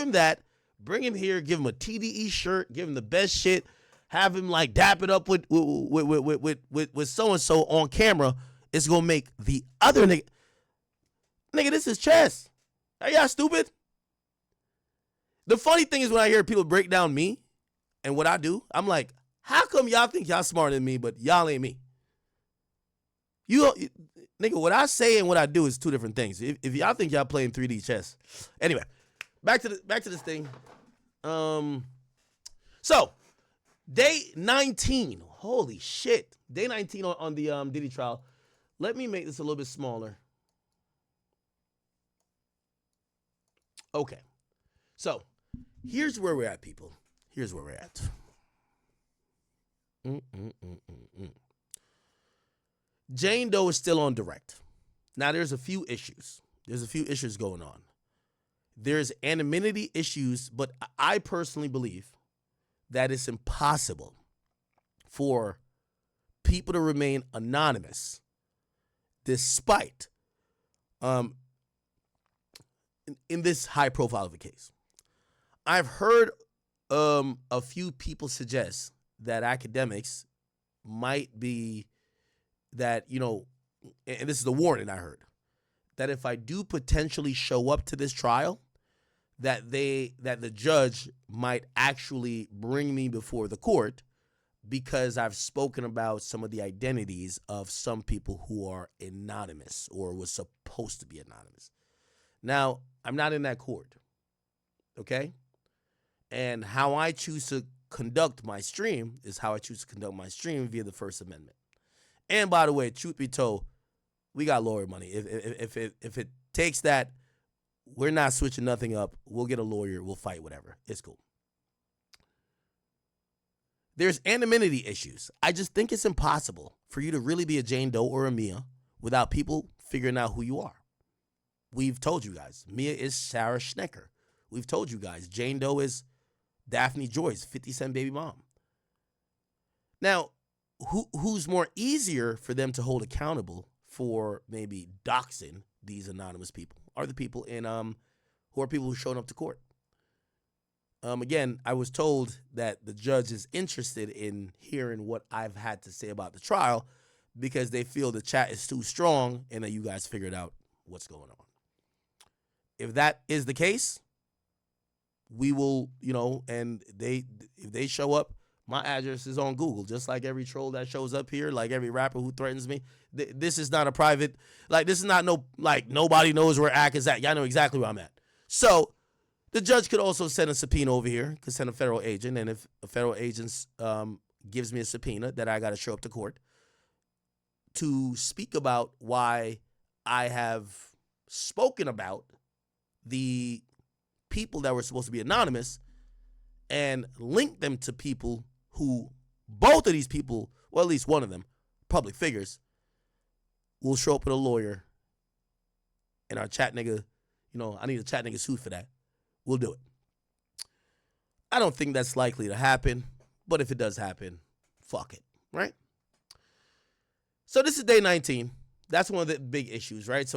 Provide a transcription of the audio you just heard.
him that, bring him here, give him a TDE shirt, give him the best shit, have him like dap it up with so-and-so on camera. It's going to make the other nigga, this is chess. Are y'all stupid? The funny thing is when I hear people break down me and what I do, I'm like, how come y'all think y'all smarter than me, but y'all ain't me? Nigga, what I say and what I do is two different things. If y'all think y'all playing 3D chess. Anyway, back to this thing. So, day 19. Holy shit. Day 19 on the Diddy trial. Let me make this a little bit smaller. Okay. So, here's where we're at, people. Here's where we're at. Jane Doe is still on direct. Now, there's a few issues. There's a few issues going on. There's anonymity issues, but I personally believe that it's impossible for people to remain anonymous despite in this high profile of a case. I've heard a few people suggest that academics might be that, you know, and this is the warning I heard, that if I do potentially show up to this trial, that the judge might actually bring me before the court because I've spoken about some of the identities of some people who are anonymous or was supposed to be anonymous. Now, I'm not in that court, okay? And how I choose to conduct my stream is how I choose to conduct my stream via the First Amendment. And by the way, truth be told, we got lawyer money. If it takes that, we're not switching nothing up. We'll get a lawyer. We'll fight, whatever. It's cool. There's anonymity issues. I just think it's impossible for you to really be a Jane Doe or a Mia without people figuring out who you are. We've told you guys, Mia is Sarah Schnecker. We've told you guys, Jane Doe is Daphne Joy's 50 Cent baby mom. Now, who's more easier for them to hold accountable for maybe doxing these anonymous people are the people in who are people who showed up to court. Again, I was told that the judge is interested in hearing what I've had to say about the trial because they feel the chat is too strong and that you guys figured out what's going on. If that is the case, we will, you know, and if they show up, my address is on Google, just like every troll that shows up here, like every rapper who threatens me. This is not a private, like, this is not nobody knows where Ak is at. Y'all know exactly where I'm at. So the judge could also send a subpoena over here, could send a federal agent, and if a federal agent gives me a subpoena that I got to show up to court to speak about why I have spoken about the people that were supposed to be anonymous and link them to people who, both of these people, or at least one of them, public figures, will show up with a lawyer and our chat nigga, you know, I need a chat nigga suit for that. We'll do it. I don't think that's likely to happen, but if it does happen, fuck it, right? So this is day 19. That's one of the big issues, right? So